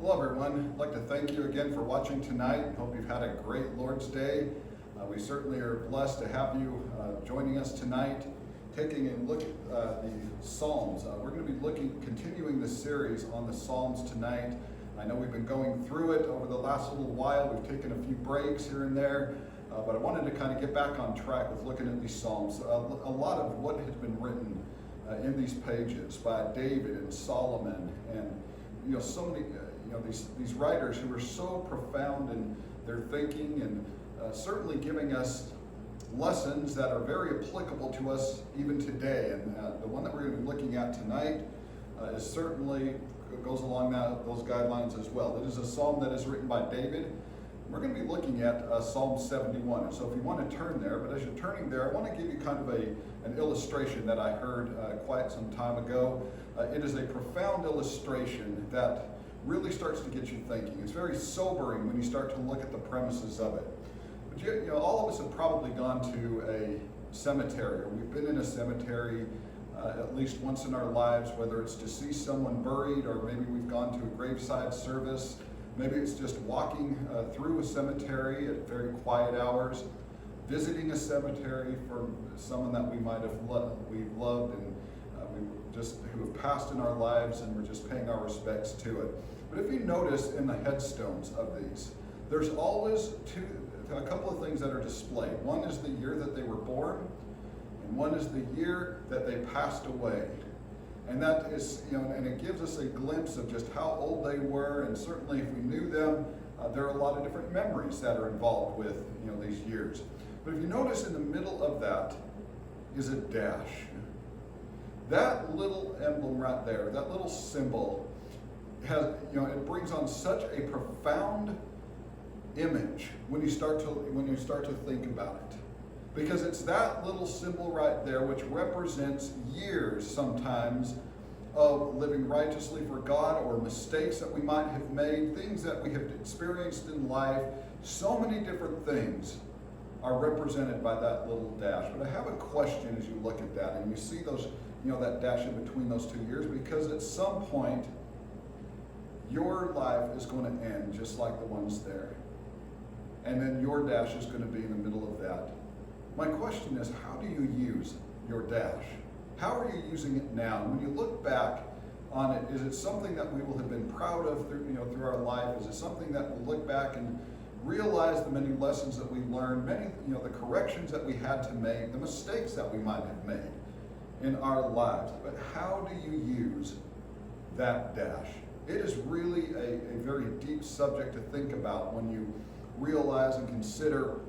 Hello everyone, I'd like to thank you again for watching tonight. Hope you've had a great Lord's Day. We certainly are blessed to have you joining us tonight, taking a look at the Psalms. We're going to be continuing this series on the Psalms tonight. I know we've been going through it over the last little while. We've taken a few breaks here and there, but I wanted to kind of get back on track with looking at these Psalms. A lot of what has been written in these pages by David and Solomon and so many these writers who are so profound in their thinking and certainly giving us lessons that are very applicable to us even today. And the one that we're going to be looking at tonight is certainly goes along those guidelines as well. It is a psalm that is written by David. We're going to be looking at Psalm 71. And so if you want to turn there, but as you're turning there, I want to give you kind of an illustration that I heard quite some time ago. It is a profound illustration that really starts to get you thinking. It's very sobering when you start to look at the premises of it. But all of us have probably gone to a cemetery, or we've been in a cemetery at least once in our lives, whether it's to see someone buried, or maybe we've gone to a graveside service. Maybe it's just walking through a cemetery at very quiet hours, visiting a cemetery for someone that we might have we've loved and who have passed in our lives, and we're just paying our respects to it. But if you notice in the headstones of these, there's always a couple of things that are displayed. One is the year that they were born, and one is the year that they passed away. And that is, and it gives us a glimpse of just how old they were, and certainly if we knew them, there are a lot of different memories that are involved with, these years. But if you notice in the middle of that is a dash. That little emblem right there, that little symbol has, it brings on such a profound image when you start to think about it. Because it's that little symbol right there which represents years sometimes of living righteously for God, or mistakes that we might have made, things that we have experienced in life. So many different things are represented by that little dash. But I have a question as you look at that and you see those, that dash in between those 2 years, because at some point your life is going to end just like the ones there. And then your dash is going to be in the middle of that. My question is, how do you use your dash? How are you using it now? When you look back on it, is it something that we will have been proud of through our life? Is it something that we'll look back and realize the many lessons that we learned, the corrections that we had to make, the mistakes that we might have made in our lives? But how do you use that dash? It is really a very deep subject to think about when you realize and consider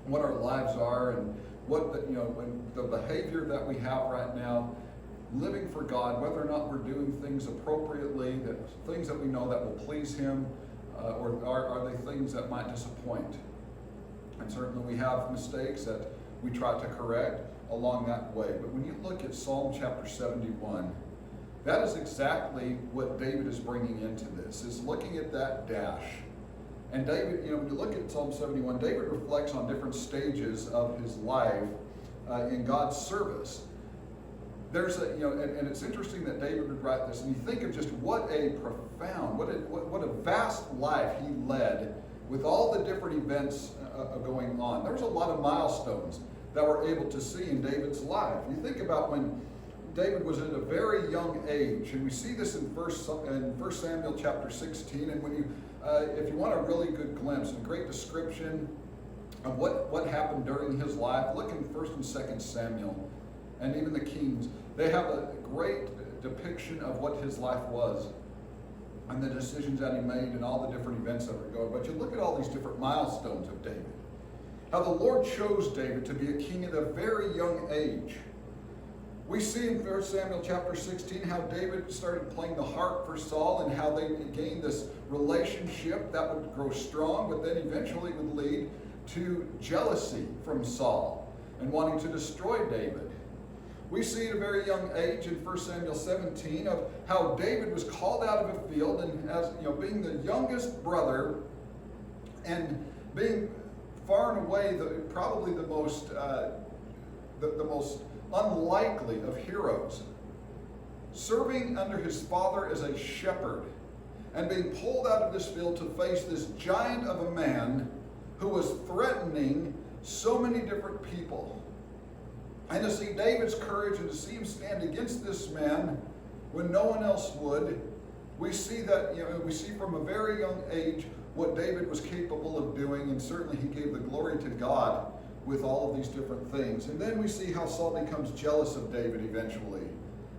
what our lives are and what the behavior that we have right now, living for God, whether or not we're doing things appropriately, things that we know that will please Him, or are they things that might disappoint? And certainly we have mistakes that we try to correct along that way. But when you look at Psalm chapter 71, that is exactly what David is bringing into this, is looking at that dash. And David, when you look at Psalm 71, David reflects on different stages of his life in God's service. There's and it's interesting that David would write this, and you think of just what a profound, what a vast life he led with all the different events going on. There was a lot of milestones that we're able to see in David's life. You think about when David was at a very young age, and we see this in 1 Samuel chapter 16. And when if you want a really good glimpse, a great description of what happened during his life, look in 1 and 2 Samuel, and even the Kings. They have a great depiction of what his life was, and the decisions that he made, and all the different events that were going. But you look at all these different milestones of David. How the Lord chose David to be a king at a very young age. We see in 1 Samuel chapter 16 how David started playing the harp for Saul, and how they gained this relationship that would grow strong, but then eventually would lead to jealousy from Saul and wanting to destroy David. We see at a very young age in 1 Samuel 17 of how David was called out of a field, and as being the youngest brother and being far and away probably the most unlikely of heroes, serving under his father as a shepherd, and being pulled out of this field to face this giant of a man who was threatening so many different people. And to see David's courage and to see him stand against this man when no one else would, we see that, we see from a very young age what David was capable of doing, and certainly he gave the glory to God with all of these different things. And then we see how Saul becomes jealous of David eventually,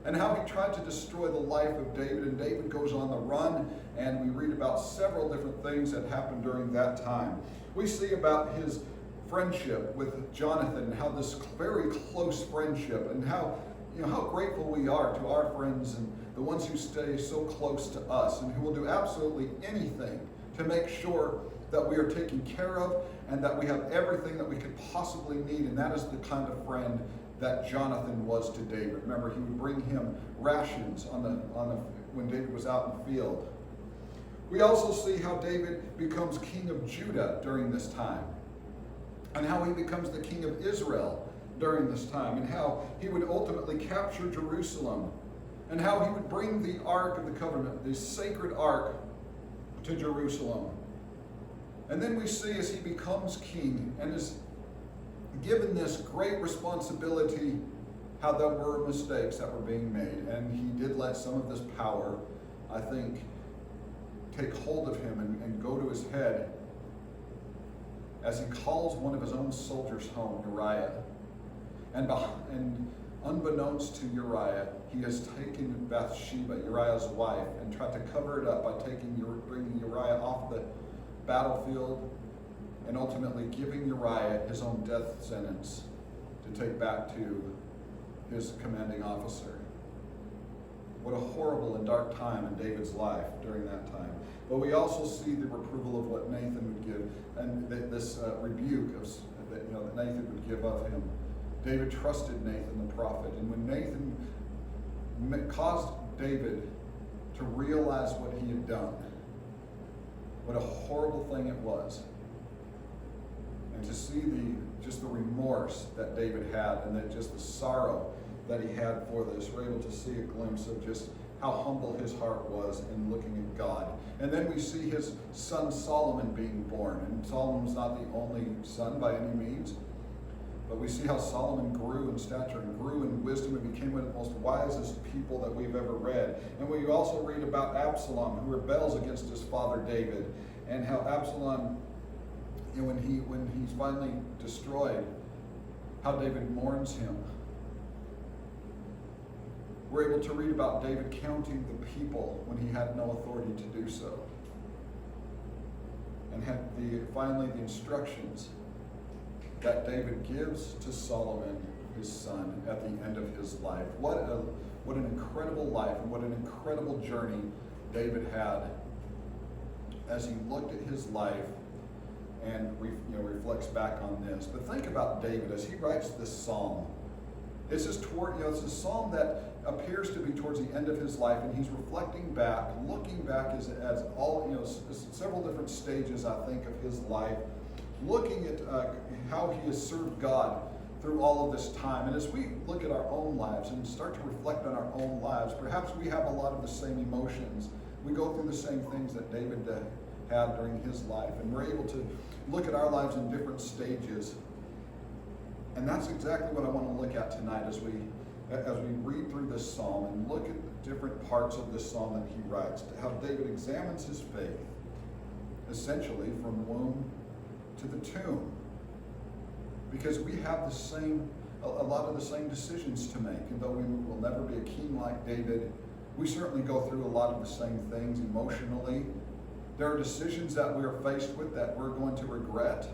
and how he tried to destroy the life of David, and David goes on the run, and we read about several different things that happened during that time. We see about his friendship with Jonathan, and how this very close friendship, and how grateful we are to our friends and the ones who stay so close to us and who will do absolutely anything to make sure that we are taken care of and that we have everything that we could possibly need. And that is the kind of friend that Jonathan was to David. Remember, he would bring him rations when David was out in the field. We also see how David becomes king of Judah during this time, and how he becomes the king of Israel during this time, and how he would ultimately capture Jerusalem, and how he would bring the Ark of the Covenant, the sacred Ark, to Jerusalem. And then we see as he becomes king and is given this great responsibility, how there were mistakes that were being made. And he did let some of this power, I think, take hold of him and go to his head as he calls one of his own soldiers home, Uriah. And unbeknownst to Uriah, he has taken Bathsheba, Uriah's wife, and tried to cover it up by bringing Uriah off the battlefield and ultimately giving Uriah his own death sentence to take back to his commanding officer. What a horrible and dark time in David's life during that time. But we also see the reproval of what Nathan would give, and this rebuke that Nathan would give of him. David trusted Nathan the prophet, and when Nathan caused David to realize what he had done, what a horrible thing it was, and to see the remorse that David had, and that just the sorrow that he had for this, we're able to see a glimpse of just how humble his heart was in looking at God. And then we see his son Solomon being born, and Solomon's not the only son by any means, but we see how Solomon grew in stature and grew in wisdom and became one of the most wisest people that we've ever read. And we also read about Absalom, who rebels against his father David, and how Absalom, when he's finally destroyed, how David mourns him. We're able to read about David counting the people when he had no authority to do so, and had finally the instructions that David gives to Solomon, his son, at the end of his life. What an incredible life, and what an incredible journey David had as he looked at his life and reflects back on this. But think about David as he writes this psalm. It's a psalm that appears to be towards the end of his life, and he's reflecting back, looking back as all, several different stages, I think, of his life, looking at how he has served God through all of this time. And as we look at our own lives and start to reflect on our own lives, perhaps we have a lot of the same emotions. We go through the same things that David had during his life, and we're able to look at our lives in different stages. And that's exactly what I want to look at tonight as we read through this psalm and look at the different parts of this psalm that he writes, how David examines his faith, essentially from womb to the tomb. Because we have a lot of the same decisions to make. And though we will never be a king like David, we certainly go through a lot of the same things emotionally. There are decisions that we are faced with that we're going to regret.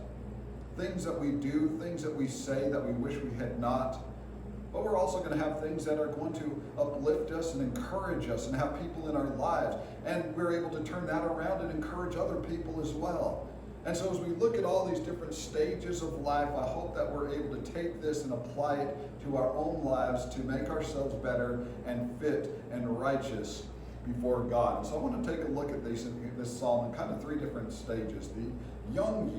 Things that we do, things that we say that we wish we had not. But we're also going to have things that are going to uplift us and encourage us and have people in our lives. And we're able to turn that around and encourage other people as well. And so as we look at all these different stages of life, I hope that we're able to take this and apply it to our own lives to make ourselves better and fit and righteous before God. And so I want to take a look at this psalm in kind of three different stages. The young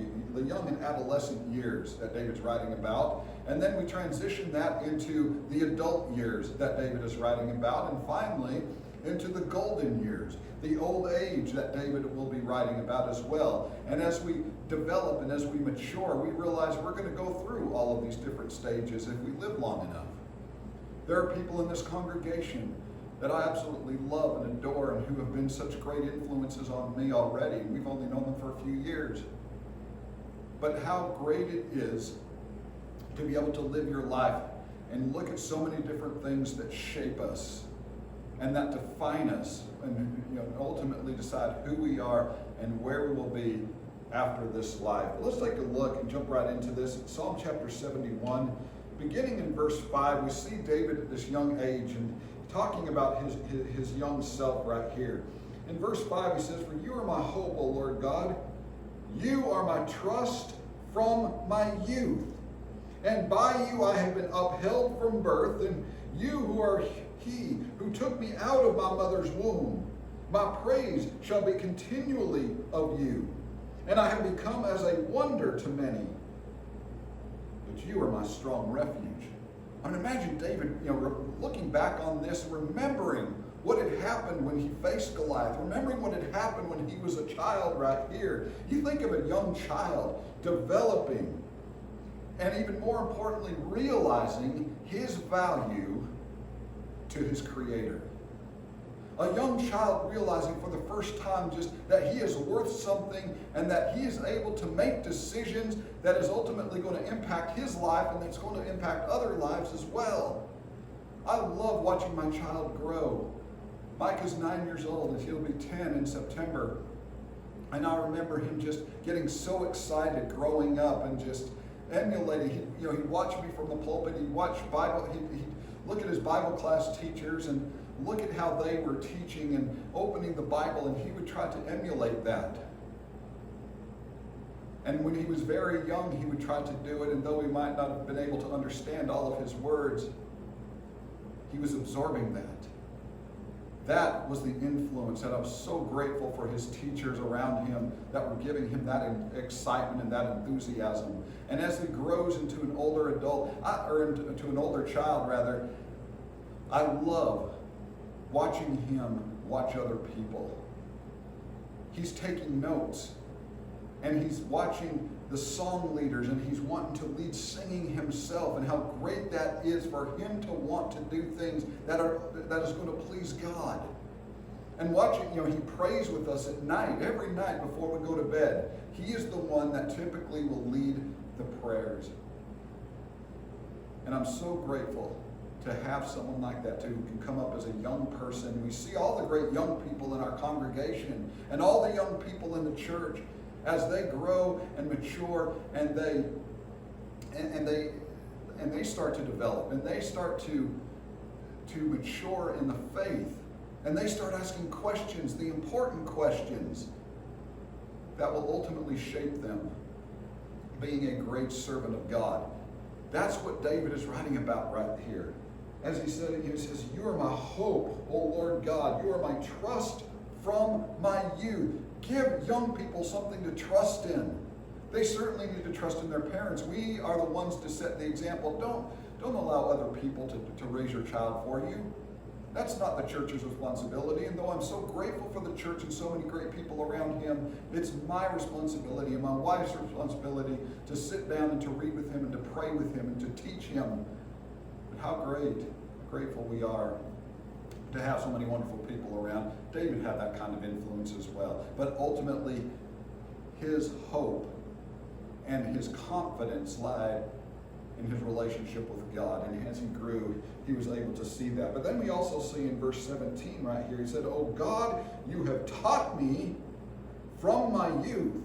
and adolescent years that David's writing about, and then we transition that into the adult years that David is writing about, and finally into the golden years, the old age that David will be writing about as well. And as we develop and as we mature, we realize we're going to go through all of these different stages if we live long enough. There are people in this congregation that I absolutely love and adore and who have been such great influences on me already. We've only known them for a few years. But how great it is to be able to live your life and look at so many different things that shape us and that define us, and ultimately decide who we are and where we will be after this life. Let's take a look and jump right into this. Psalm chapter 71, beginning in verse 5, we see David at this young age and talking about his young self right here. In verse 5 he says, "For you are my hope, O Lord God. You are my trust from my youth. And by you I have been upheld from birth, and you who are he who took me out of my mother's womb. My praise shall be continually of you, and I have become as a wonder to many. But you are my strong refuge." I mean, imagine David, looking back on this, remembering what had happened when he faced Goliath, remembering what had happened when he was a child right here. You think of a young child developing, and even more importantly, realizing his value to his Creator. A young child realizing for the first time just that he is worth something and that he is able to make decisions that is ultimately going to impact his life and that's going to impact other lives as well. I love watching my child grow. Micah's 9 years old and he'll be 10 in September. And I remember him just getting so excited growing up and just emulating. He'd watch me from the pulpit. He'd watch Bible. He'd look at his Bible class teachers and look at how they were teaching and opening the Bible, and he would try to emulate that. And when he was very young, he would try to do it, and though he might not have been able to understand all of his words, he was absorbing that. That was the influence, and I'm so grateful for his teachers around him that were giving him that excitement and that enthusiasm. And as he grows into an older adult, or into an older child rather, I love watching him watch other people. He's taking notes, and he's watching the song leaders, and he's wanting to lead singing himself, and how great that is for him to want to do things that is going to please God. And watching, he prays with us at night, every night before we go to bed. He is the one that typically will lead the prayers. And I'm so grateful to have someone like that too, who can come up as a young person. We see all the great young people in our congregation and all the young people in the church as they grow and mature, and they start to develop, and they start to mature in the faith, and they start asking questions, the important questions that will ultimately shape them being a great servant of God. That's what David is writing about right here. As he says, "You are my hope, O Lord God. You are my trust from my youth." Give young people something to trust in. They certainly need to trust in their parents. We are the ones to set the example. Don't allow other people to raise your child for you. That's not the church's responsibility. And though I'm so grateful for the church and so many great people around him, it's my responsibility and my wife's responsibility to sit down and to read with him and to pray with him and to teach him. But how grateful we are to have so many wonderful people around. David had that kind of influence as well. But ultimately, his hope and his confidence lied in his relationship with God. And as he grew, he was able to see that. But then we also see in verse 17 right here, he said, "Oh God, you have taught me from my youth,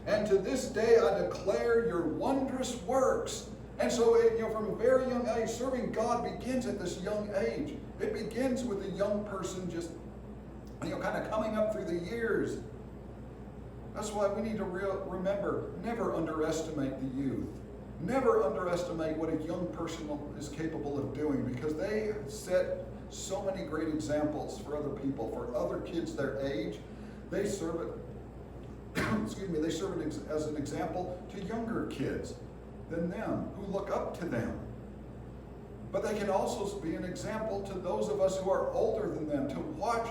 and to this day I declare your wondrous works." And so, from a very young age, serving God begins at this young age. It begins with a young person just, kind of coming up through the years. That's why we need to remember, never underestimate the youth. Never underestimate what a young person is capable of doing, because they set so many great examples for other people, for other kids their age. They serve it, they serve it as an example to younger kids than them, who look up to them. But they can also be an example to those of us who are older than them, to watch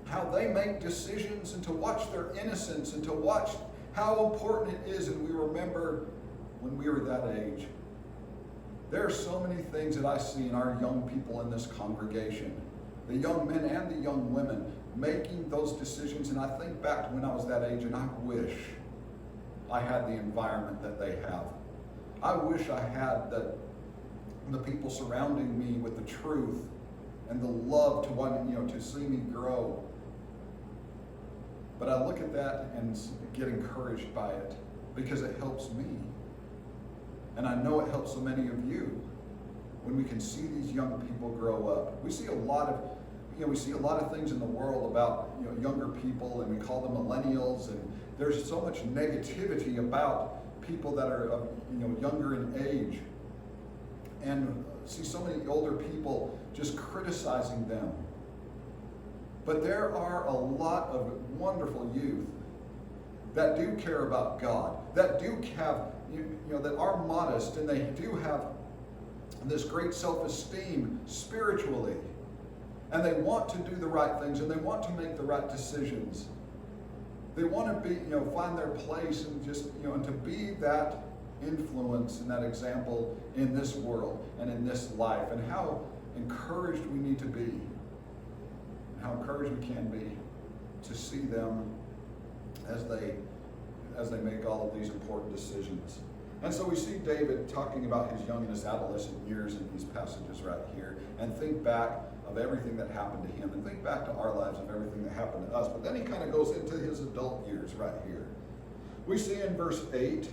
how they make decisions and to watch their innocence and to watch how important it is. And we remember when we were that age. There are so many things that I see in our young people in this congregation, the young men and the young women, making those decisions. And I think back to when I was that age, and I wish I had the environment that they have. I wish I had the people surrounding me with the truth and the love to want, to see me grow. But I look at that and get encouraged by it because it helps me. And I know it helps so many of you when we can see these young people grow up. We see a lot of things in the world about younger people, and we call them millennials, and there's so much negativity about people that are younger in age, and see so many older people just criticizing them. But there are a lot of wonderful youth that do care about God, that do have, that are modest, and they do have this great self-esteem spiritually. And they want to do the right things, and they want to make the right decisions. They want to be, find their place and just, and to be that influence and that example in this world and in this life, and how encouraged we need to be, and how encouraged we can be to see them as they make all of these important decisions. And so we see David talking about his young and his adolescent years in these passages right here, and think back of everything that happened to him, and think back to our lives of everything that happened to us. But then he kind of goes into his adult years right here. We see in verse 8,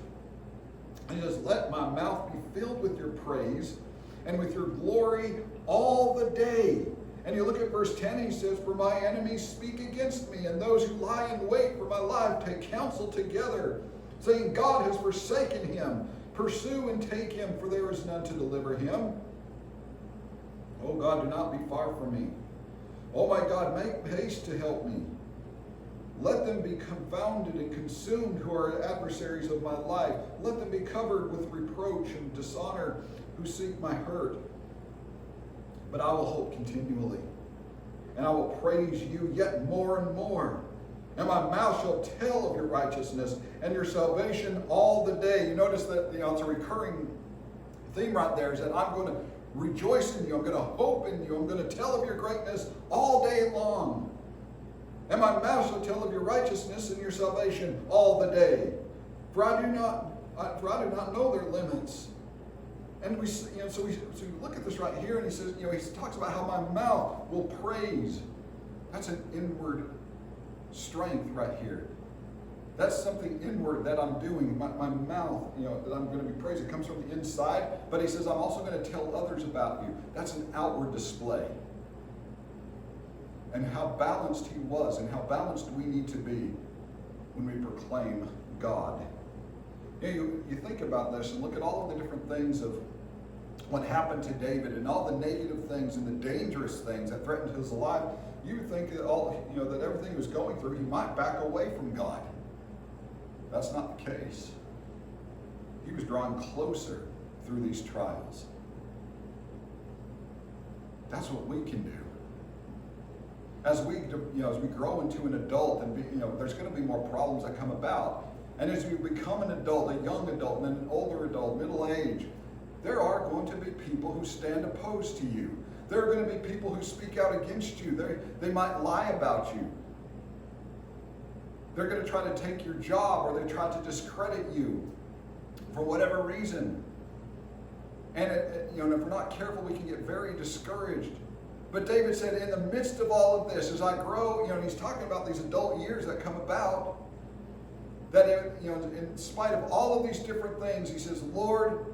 he says, "Let my mouth be filled with your praise and with your glory all the day." And you look at verse 10, he says, "For my enemies speak against me, and those who lie in wait for my life take counsel together, saying, God has forsaken him. Pursue and take him, for there is none to deliver him. Oh God, do not be far from me. Oh my God, make haste to help me. Let them be confounded and consumed who are adversaries of my life. Let them be covered with reproach and dishonor who seek my hurt. But I will hope continually, and I will praise you yet more and more. And my mouth shall tell of your righteousness and your salvation all the day." You notice that it's a recurring theme right there, is that I'm going to rejoice in you, I'm going to hope in you, I'm going to tell of your greatness all day long. And my mouth shall tell of your righteousness and your salvation all the day. For I do not know their limits. And so we look at this right here, and he says, he talks about how my mouth will praise. That's an inward strength right here. That's something inward that I'm doing. My mouth, that I'm going to be praising, comes from the inside. But he says, I'm also going to tell others about you. That's an outward display. And how balanced he was, and how balanced we need to be when we proclaim God. You think about this and look at all of the different things of what happened to David, and all the negative things and the dangerous things that threatened his life. You would think that that everything he was going through, he might back away from God. That's not the case. He was drawn closer through these trials. That's what we can do. As we grow into an adult, and there's going to be more problems that come about. And as you become an adult, a young adult, and then an older adult, middle age, there are going to be people who stand opposed to you. There are going to be people who speak out against you. They might lie about you. They're going to try to take your job, or they try to discredit you for whatever reason. And if we're not careful, we can get very discouraged. But David said, in the midst of all of this, as I grow, and he's talking about these adult years that come about, that in spite of all of these different things, he says, Lord,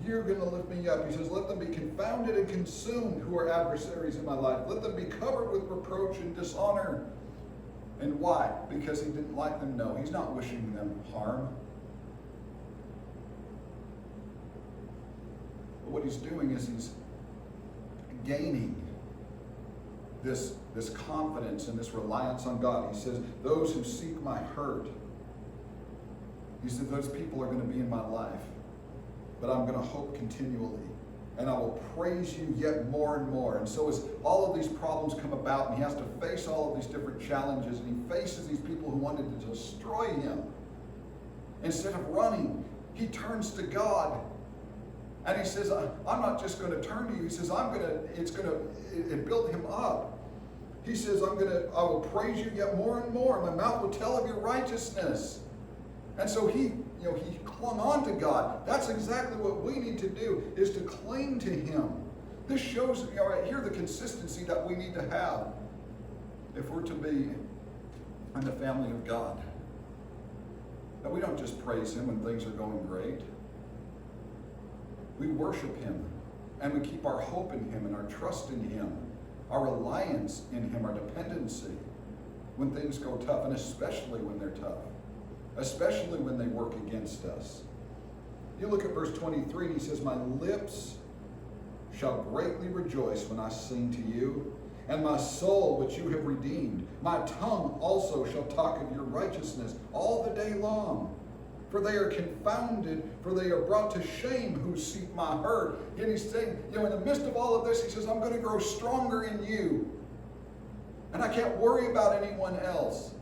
you're going to lift me up. He says, let them be confounded and consumed who are adversaries in my life. Let them be covered with reproach and dishonor. And why? Because he didn't like them? No, he's not wishing them harm. But what he's doing is he's gaining this confidence and this reliance on God. He says, those who seek my hurt, he said, those people are going to be in my life. But I'm going to hope continually. and I will praise you yet more and more. And so as all of these problems come about, and he has to face all of these different challenges, and he faces these people who wanted to destroy him, instead of running, he turns to God. And he says, I'm not just going to turn to you. He says, it built him up. He says, I will praise you yet more and more. My mouth will tell of your righteousness. And so he clung on to God. That's exactly what we need to do, is to cling to him. This shows, right here, the consistency that we need to have if we're to be in the family of God. That we don't just praise him when things are going great. We worship him, and we keep our hope in him and our trust in him, our reliance in him, our dependency when things go tough, and especially when they're tough, especially when they work against us. You look at verse 23, and he says, my lips shall greatly rejoice when I sing to you, and my soul which you have redeemed. My tongue also shall talk of your righteousness all the day long. For they are confounded, for they are brought to shame who seek my hurt. And he's saying, in the midst of all of this, he says, I'm going to grow stronger in you. And I can't worry about anyone else.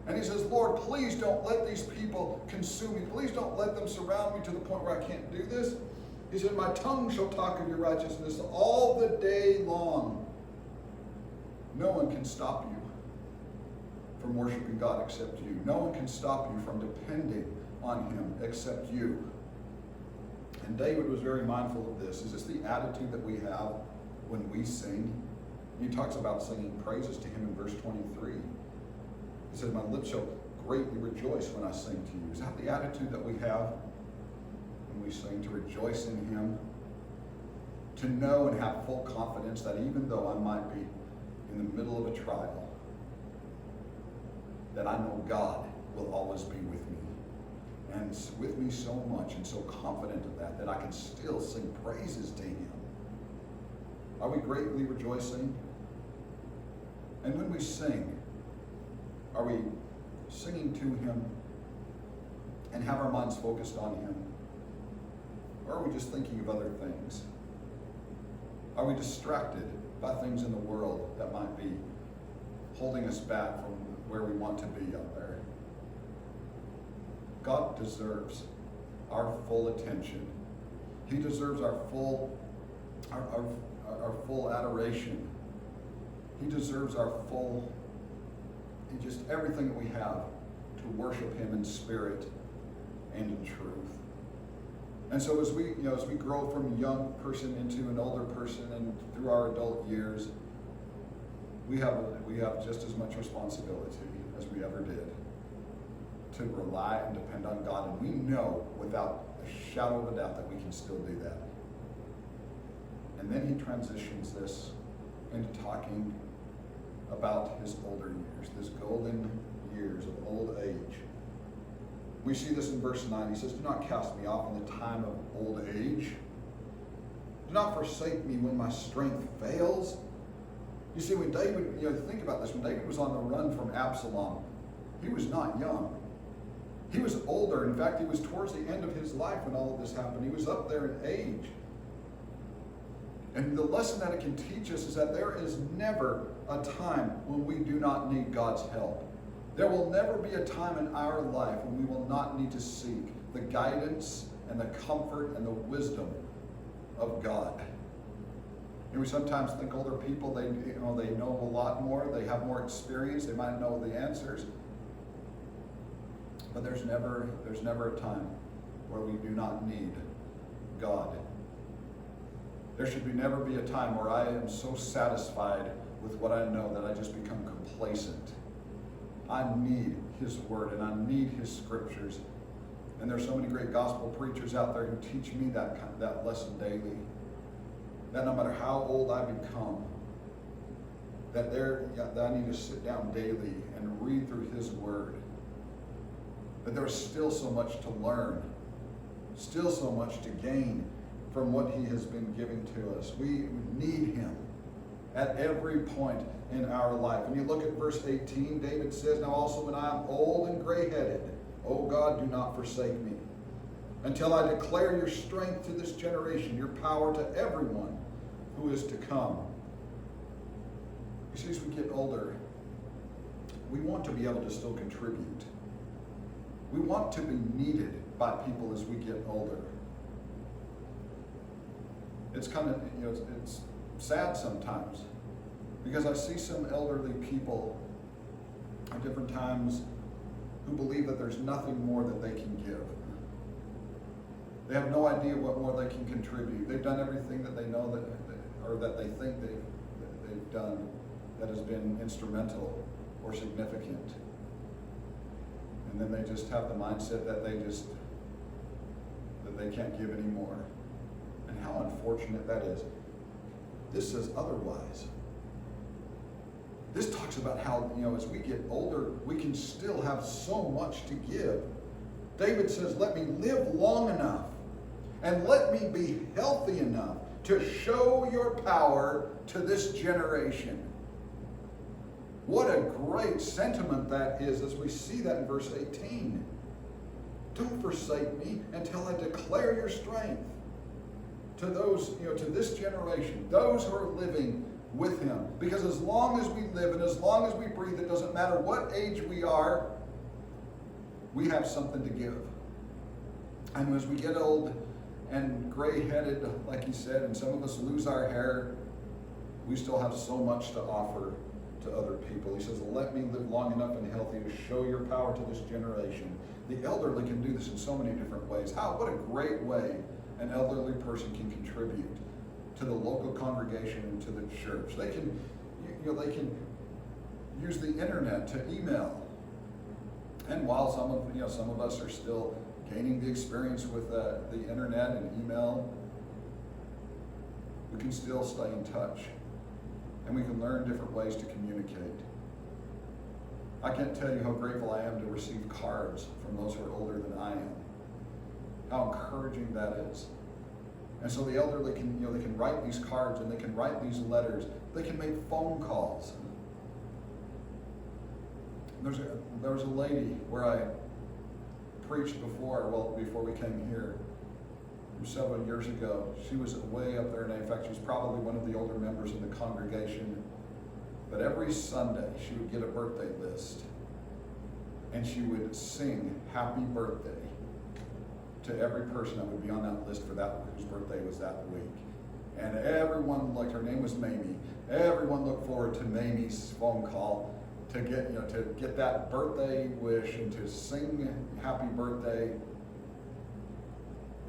And he says, Lord, please don't let these people consume me. Please don't let them surround me to the point where I can't do this. He said, my tongue shall talk of your righteousness all the day long. No one can stop you from worshiping God except you. No one can stop you from depending on him except you. And David was very mindful of this. Is this the attitude that we have when we sing? He talks about singing praises to him in verse 23. He says, my lips shall greatly rejoice when I sing to you. Is that the attitude that we have when we sing, to rejoice in him? To know and have full confidence that even though I might be in the middle of a trial, that I know God will always be with me. And with me so much, and so confident of that I can still sing praises to him. Are we greatly rejoicing? And when we sing, are we singing to him and have our minds focused on him? Or are we just thinking of other things? Are we distracted by things in the world that might be holding us back from where we want to be out there? God deserves our full attention. He deserves our full adoration. He deserves our full, just everything that we have to worship him in spirit and in truth. And so as we grow from a young person into an older person and through our adult years, we have just as much responsibility as we ever did to rely and depend on God. And we know without a shadow of a doubt that we can still do that. And then he transitions this into talking about his older years, this golden years of old age. We see this in verse 9. He says, do not cast me off in the time of old age. Do not forsake me when my strength fails. You see, when David, think about this, when David was on the run from Absalom, he was not young. He was older. In fact, he was towards the end of his life when all of this happened. He was up there in age. And the lesson that it can teach us is that there is never a time when we do not need God's help. There will never be a time in our life when we will not need to seek the guidance and the comfort and the wisdom of God. And we sometimes think older people, they know a lot more, they have more experience, they might know the answers. But there's never a time where we do not need God. There should never be a time where I am so satisfied with what I know that I just become complacent. I need his word and I need his scriptures. And there's so many great gospel preachers out there who teach me that lesson daily. That no matter how old I become, that I need to sit down daily and read through his word. That there's still so much to learn, still so much to gain from what he has been giving to us. We need him at every point in our life. And you look at verse 18, David says, now also when I am old and gray-headed, O God, do not forsake me. until I declare your strength to this generation, your power to everyone who is to come. You see, as we get older, we want to be able to still contribute. We want to be needed by people as we get older. It's kind of, it's sad sometimes because I see some elderly people at different times who believe that there's nothing more that they can give. They have no idea what more they can contribute. They've done everything that they know or that they think they've done that has been instrumental or significant. And then they just have the mindset that they can't give anymore. And how unfortunate that is. This says otherwise. This talks about how, as we get older, we can still have so much to give. David says, let me live long enough and let me be healthy enough to show your power to this generation. What a great sentiment that is as we see that in verse 18. Don't forsake me until I declare your strength to those, to this generation, those who are living with him. Because as long as we live and as long as we breathe, it doesn't matter what age we are, we have something to give. And as we get old and gray-headed, like he said, and some of us lose our hair, we still have so much to offer to other people. He says, let me live long enough and healthy to show your power to this generation. The elderly can do this in so many different ways. What a great way an elderly person can contribute to the local congregation and to the church. They can, they can use the internet to email. And while some of us are still gaining the experience with the internet and email, we can still stay in touch. And we can learn different ways to communicate. I can't tell you how grateful I am to receive cards from those who are older than I am. How encouraging that is. And so the elderly can, they can write these cards and they can write these letters. They can make phone calls. There was a lady where I preached before we came here, several years ago. She was way up there, and in fact, she was probably one of the older members in the congregation. But every Sunday, she would get a birthday list, and she would sing happy birthday to every person that would be on that list for that whose birthday was that week. And everyone, like her name was Mamie, everyone looked forward to Mamie's phone call to get that birthday wish and to sing happy birthday.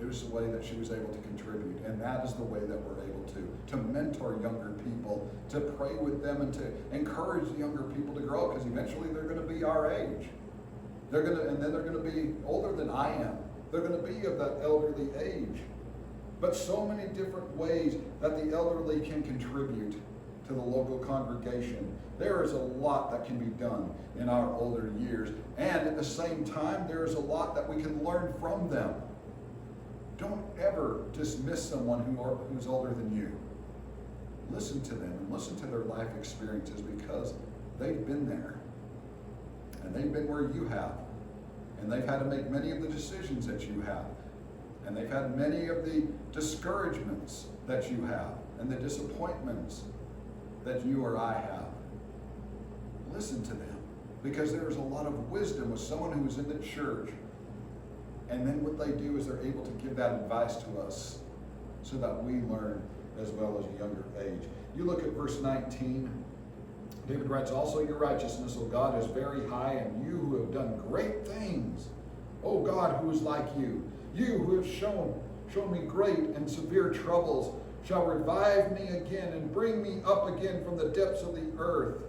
It was the way that she was able to contribute, and that is the way that we're able to mentor younger people, to pray with them, and to encourage younger people to grow, because eventually they're going to be our age. And then they're going to be older than I am. They're going to be of that elderly age. But so many different ways that the elderly can contribute to the local congregation. There is a lot that can be done in our older years, and at the same time, there is a lot that we can learn from them. Don't ever dismiss someone who's older than you. Listen to them and listen to their life experiences, because they've been there. And they've been where you have. And they've had to make many of the decisions that you have. And they've had many of the discouragements that you have and the disappointments that you or I have. Listen to them, because there's a lot of wisdom with someone who's in the church. And then what they do is they're able to give that advice to us so that we learn as well as a younger age. You look at verse 19. David writes, also your righteousness, O God, is very high, and you who have done great things, O God, who is like you. You who have shown me great and severe troubles, shall revive me again and bring me up again from the depths of the earth.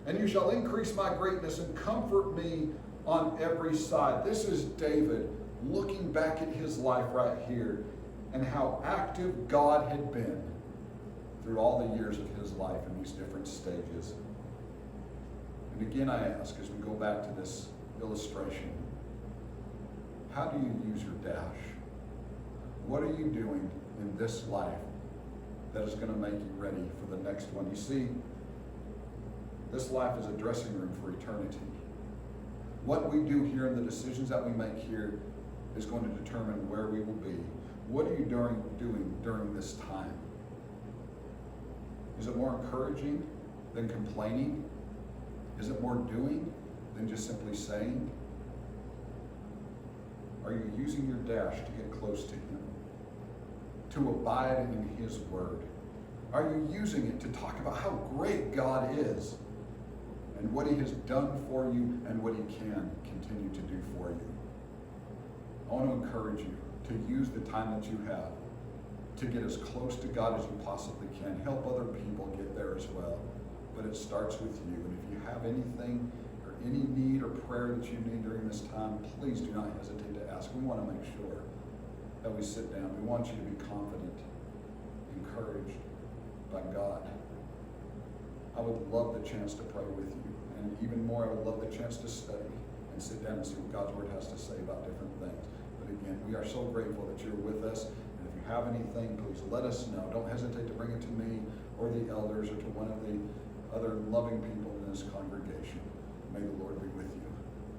And you shall increase my greatness and comfort me on every side. This is David looking back at his life right here and how active God had been through all the years of his life in these different stages. And again, I ask, as we go back to this illustration, how do you use your dash? What are you doing in this life that is going to make you ready for the next one? You see, this life is a dressing room for eternity. What we do here and the decisions that we make here is going to determine where we will be. What are you doing during this time? Is it more encouraging than complaining? Is it more doing than just simply saying? Are you using your dash to get close to Him? To abide in His Word? Are you using it to talk about how great God is and what He has done for you and what He can continue to do for you? I want to encourage you to use the time that you have to get as close to God as you possibly can. Help other people get there as well. But it starts with you. And if you have anything or any need or prayer that you need during this time, please do not hesitate to ask. We want to make sure that we sit down. We want you to be confident, encouraged by God. I would love the chance to pray with you. And even more, I would love the chance to study and sit down and see what God's Word has to say about different things. But again, we are so grateful that you're with us. And if you have anything, please let us know. Don't hesitate to bring it to me or the elders or to one of the other loving people in this congregation. May the Lord